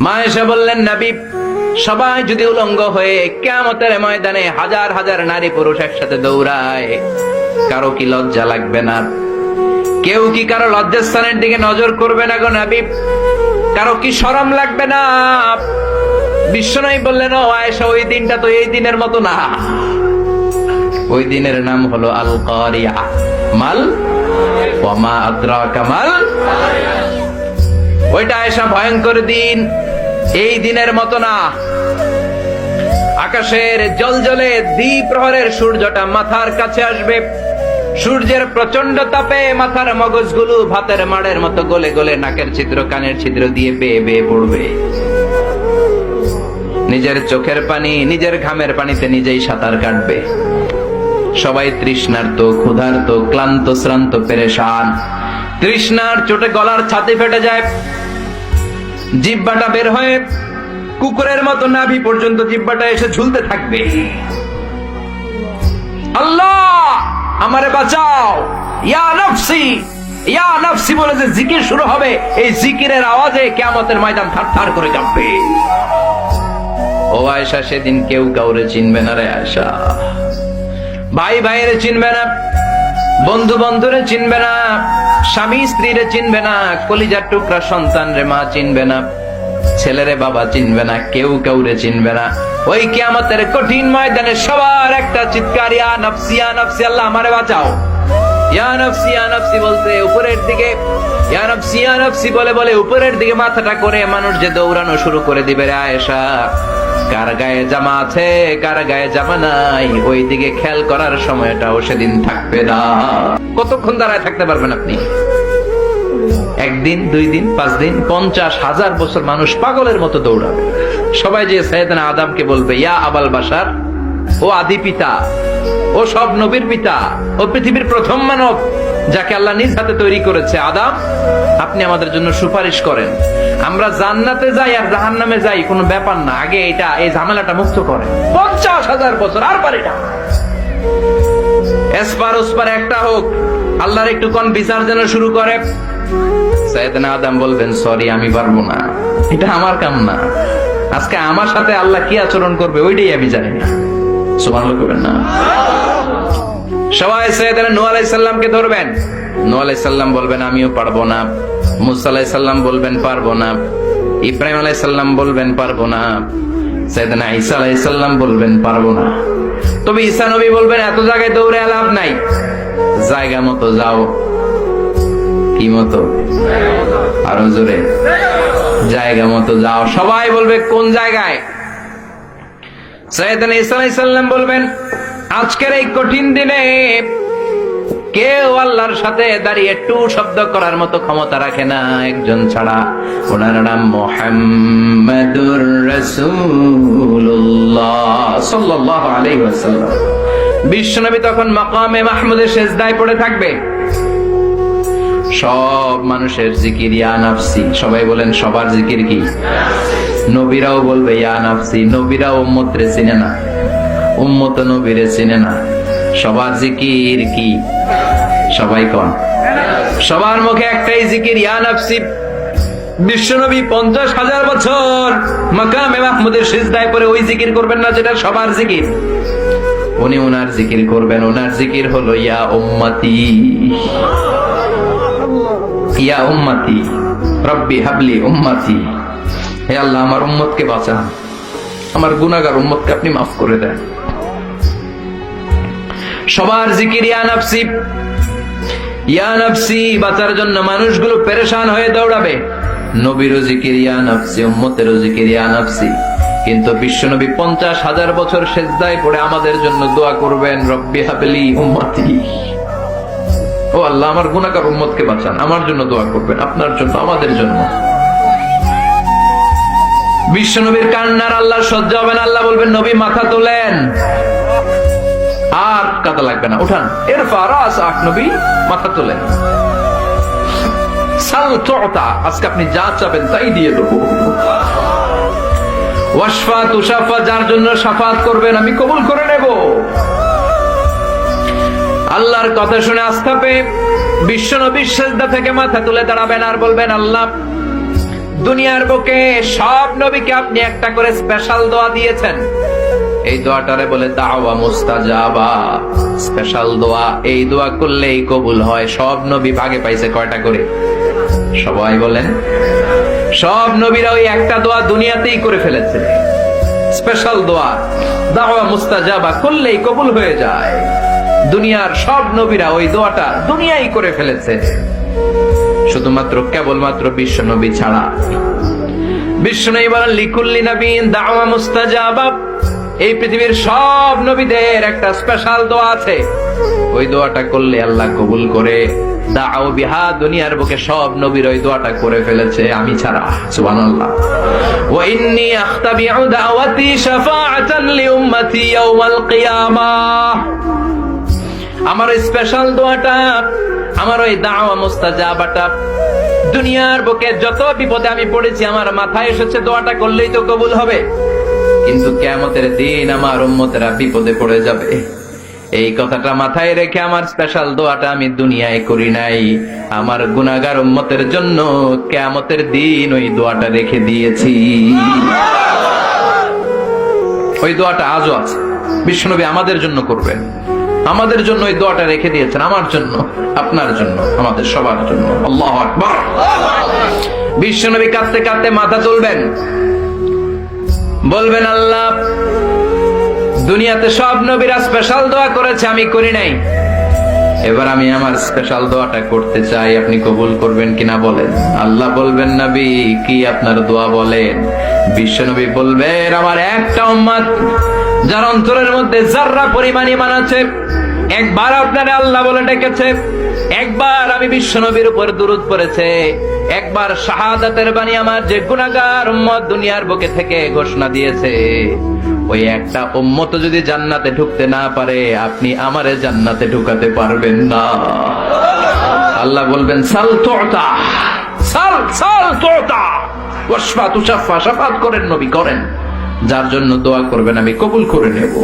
মা এসে বললেন, নবী, সবাই যদি উলঙ্গ হয়ে কিয়ামতের ময়দানে হাজার হাজার নারী পুরুষ একসাথে দৌড়ায়, কারো কি লজ্জা লাগবে না? কেউ কি কারো লজ্জাস্থানের দিকে নজর করবে না গো নবী? কারো কি শরম লাগবে না? বিশ্বনবী বললেন, ও আয়েশা, ওই দিনটা তো এই দিনের মতো না। ওই দিনের নাম হলো আল কারিয়া। মাল ওয়া মা আদরাকা মাল। ওইটা আয়েশা ভয়ঙ্কর দিন, এই দিনের মতো না। আকাশের জলজলে দ্বিপ্রহরের সূর্যটা মাথার কাছে আসবে, সূর্যের প্রচন্ড তাপে মাথার মগজগুলো ভাতের মাড়ের মতো গলে গলে নাকের ছিদ্র কানের ছিদ্র দিয়ে বেয়ে বেয়ে পড়বে। নিজের চোখের পানি, নিজের ঘামের পানিতে নিজেই সাঁতার কাটবে। সবাই তৃষ্ণার্ত, ক্ষুধার্ত, ক্লান্ত, শ্রান্ত, পেরেশান। তৃষ্ণার চোটে গলার ছাতি ফেটে যায়, জিহ্বাটা বের হয়ে কুকুরের মতো নাভি পর্যন্ত জিহ্বাটা এসে ঝুলতে থাকবে। আল্লাহ আমারে বাঁচাও, ইয়া নফসি, ইয়া নফসি বলে যে জিকির শুরু হবে, এই জিকিরের আওয়াজে কিয়ামতের ময়দান থারথার করে কাঁপবে। ও আয়েশা, সেদিন কেউ কাউরে চিনবে না রে আয়েশা। ভাই ভাইরে চিনবে না, বন্ধু বন্ধুরে চিনবে না, স্বামী স্ত্রীরে চিনবে না, কলিজার টুকরা সন্তান রে মা চিনবে না, ছেলেরে বাবা চিনবে না, কেউ কাউরে চিনবে না। ওই কিয়ামতের কঠিন ময়দানে সবার একটা চিৎকার, ইয়া নফসি, ইয়া নফসি, আল্লাহ আমারে বাঁচাও। ইয়া নফসি, ইয়া নফসি বলতে উপরের দিকে, ইয়া নফসি, ইয়া নফসি বলে বলে উপরের দিকে মাথাটা করে মানুষ যে দৌড়ানো শুরু করে দিবে রে আয়েশা। কার গায়ে জামা আছে, কার গায়ে জামা নাই, ওই দিকে খেয়াল করার সময়টাও সেদিন থাকবে না। কতক্ষণ দাঁড়ায় থাকতে পারবেন আপনি? একদিন, 2 দিন, 5 দিন, 50,000 বছর মানুষ পাগলের মতো দৌড়াবে। সবাই যে সাইয়েদনা আদমকে বলবে, ইয়া আবাল বাশার, ও আদি পিতা, ও সব নবীর পিতা, ও পৃথিবীর প্রথম মানব যাকে আল্লাহ নিজ হাতে তৈরি করেছে, আদম, আপনি আমাদের জন্য সুপারিশ করেন। আমরা জান্নাতে যাই আর জাহান্নামে যাই কোনো ব্যাপার না, আগে এই ঝামেলাটা মুক্ত করেন। 50,000 বছর আর পারি না। এসপার ওসপার একটা হোক, আল্লাহর একটু কোন বিচার যেন শুরু করে। সাইয়েদনা আদম বলবেন, সরি, আমি পারবো না, এটা আমার কাম না। আজকে আমার সাথে আল্লাহ কি আচরণ করবে ওইটাই আমি জানি না। সুবহানাল্লাহ করবেন না? সবাই সাইয়েদনা নূহ আলাইহিস সালামকে ধরবেন। নূহ আলাইহিস সালাম বলবেন, আমিও পারবো না। মুসা আলাইহিস সালাম বলবেন, পারবো না। ইব্রাহিম আলাইহিস সালাম বলবেন, পারবো না। সাইয়েদনা ঈসা আলাইহিস সালাম বলবেন, পারবো না। তবে ঈসা নবী বলবেন, এত জায়গায় দৌড়ে লাভ নাই, জায়গা মতো যাও। কি মতো? আরো জোরে, জায়গা মতো যাও। সবাই বলবে, কোন জায়গায়? সাইয়েদনা ঈসা আলাইহিস সালাম বলবেন, আজকের এই কঠিন দিনে কেউ আল্লাহর সাথে দাঁড়িয়ে একটু শব্দ করার মতো ক্ষমতা রাখে না, একজন ছাড়া। ওনার নাম মুহাম্মাদুর রাসূলুল্লাহ সাল্লাল্লাহু আলাইহি ওয়াসাল্লাম। বিশ্বনবী তখন মাকামে মাহমুদে সিজদায় পড়ে থাকবে। সব মানুষের জিকির ইয়া নাফসি। সবাই বলেন, সবার জিকির কি? নবীরাও বলবে ইয়া নাফসি। নবীরাও উম্মতরে চিনে না, উম্মত নবীরে চিনে না। সবার জিকির কি? সবাই কোন? সবার মুখে একটাই জিকির, ইয়া নাফসি। বিশ্বনবী 50,000 বছর মাকামে মাহমুদের সিজদায় পড়ে ওই জিকির করবেন না যেটা সবার জিকির। উনি ওনার জিকির করবেন। ওনার জিকির হলো ইয়া উম্মতি, ইয়া উম্মতি রব্বি হাবলি উম্মতি। হে আল্লাহ, আমার উম্মতকে বাঁচান, আমার গুনাহগার উম্মতকে আপনি মাফ করে দেন। সবার জিকির ইয়া নাফসি, ইয়া নাফসি। বাঁচার জন্য মানুষগুলো পেরেশান হয়ে দৌড়াবে। নবীরও জিকির ইয়া নাফসি, উম্মতেরও জিকির ইয়া নাফসি। কিন্তু বিশ্বনবী 50,000 বছর সিজদায় পড়ে আমাদের জন্য দোয়া করবেন, রব্বি হাবলি উম্মতি। ও আল্লাহ, আমার গুনাহগার উম্মতকে বাঁচান, আমার জন্য দোয়া করবেন, আপনার জন্য, আমাদের জন্য। বিশ্বনবীর কান্নার আল্লাহ সহ্য হবে না। আল্লাহ বলবেন, নবী মাথা তোলেন, আর কাদা লাগবে না, উঠান। ইরফা রাসাক, নবী মাথা তোলেন। সাল তুতা, আজকে আপনি যা চাবেন তাই দিয়ে দেবো। ওয়াশফা তুশাফা, যার জন্য শাফাত করবেন আমি কবুল করে নেব। আল্লাহর কথা শুনে আস্থা পেয়ে বিশ্বনবী সিজদা থেকে মাথা তুলে দাঁড়াবেন আর বলবেন, আল্লাহ, দুনিয়ার বুকে সব নবীকে আপনি একটা করে স্পেশাল দোয়া দিয়েছেন। এই দোয়াটারে বলে দাওয়া মুস্তাজাবা, স্পেশাল দোয়া। এই দোয়া করলেই কবুল হয়। সব নবী ভাগে পাইছে কয়টা করে? সবাই বলেন। সব নবীরা ওই একটা দোয়া দুনিয়াতেই করে ফেলেছে, স্পেশাল দোয়া। দাওয়া মুস্তাজাবা করলেই কবুল হয়ে যায়। দুনিয়ার সব নবীরা ওই দোয়াটা দুনিয়ায় করে ফেলেছে, শুধুমাত্র কেবলমাত্র বিশ্ব নবী ছাড়া। বিশ্ব নবী বলেন লিকুল্লি নবীন দাওয়া মুস্তাজাবা। এই পৃথিবীর সব নবীদের একটা স্পেশাল দোয়া আছে, ওই দোয়াটা করলে আল্লাহ কবুল করে। দাও বিহা, দুনিয়ার বুকে সব নবীর ওই দোয়াটা করে ফেলেছে, আমি ছাড়া। সুবহানাল্লাহ। ওয়া ইন্নী আখতাবিউ দাওয়াতি শাফাআতান লিউম্মতি ইয়াউমাল কিয়ামাহ। আমার ওই স্পেশাল দোয়াটা, আমার ওই দাওয়া মুস্তাজাবাটা দুনিয়ার বুকে যত বিপদে আমি পড়েছি আমার মাথায় এসেছে দোয়াটা করলেই তো কবুল হবে। কিন্তু কিয়ামতের দিন আমার উম্মতেরা বিপদে পড়ে যাবে, এই কথাটা মাথায় রেখে আমার স্পেশাল দোয়াটা আমি দুনিয়ায় করি নাই। আমার গুনাহগার উম্মতের জন্য কিয়ামতের দিন ওই দোয়াটা রেখে দিয়েছি। ওই দোয়াটা আজও আছে, বিশ্বনবী আমাদের জন্য করবেন। আমাদের জন্য ওই দোয়াটা রেখে দিয়েছেন, আমার জন্য, আপনার জন্য, আমাদের সবার জন্য। আল্লাহু আকবার। বিশ্বনবী কাঁদতে কাঁদতে মাথা তুলবেন, বলবেন আল্লাহ দুনিয়াতে সব নবীরা স্পেশাল দোয়া করেছে, আমি করি নাই। এবার আমি আমার স্পেশাল দোয়াটা করতে চাই, আপনি কবুল করবেন কিনা বলেন। আল্লাহ বলবেন নবী কি আপনার দোয়া বলেন। বিশ্বনবী বলবেন আমার একটা উম্মত যার অন্তরের মধ্যে যাররা পরিমাণ ঈমান আছে, একবার আপনারে আল্লাহ বলে ডেকেছে, একবার আমি বিশ্বনবীর উপর দুরূদ পড়েছে, একবার শাহাদাতের বাণী আমার যে গুনাহগার উম্মত দুনিয়ার বুকে থেকে ঘোষণা দিয়েছে, ওই একটা উম্মত যদি জান্নাতে ঢুকতে না পারে আপনি আমারে জান্নাতে ঢুকাতে পারবেন না। আল্লাহ বলবেন সাল তুতা, সাল সাল তুতা ওয়াশফা তুশাফা। শাফাত করেন নবী, করেন। যার জন্য দোয়া করবেন আমি কবুল করে নেব।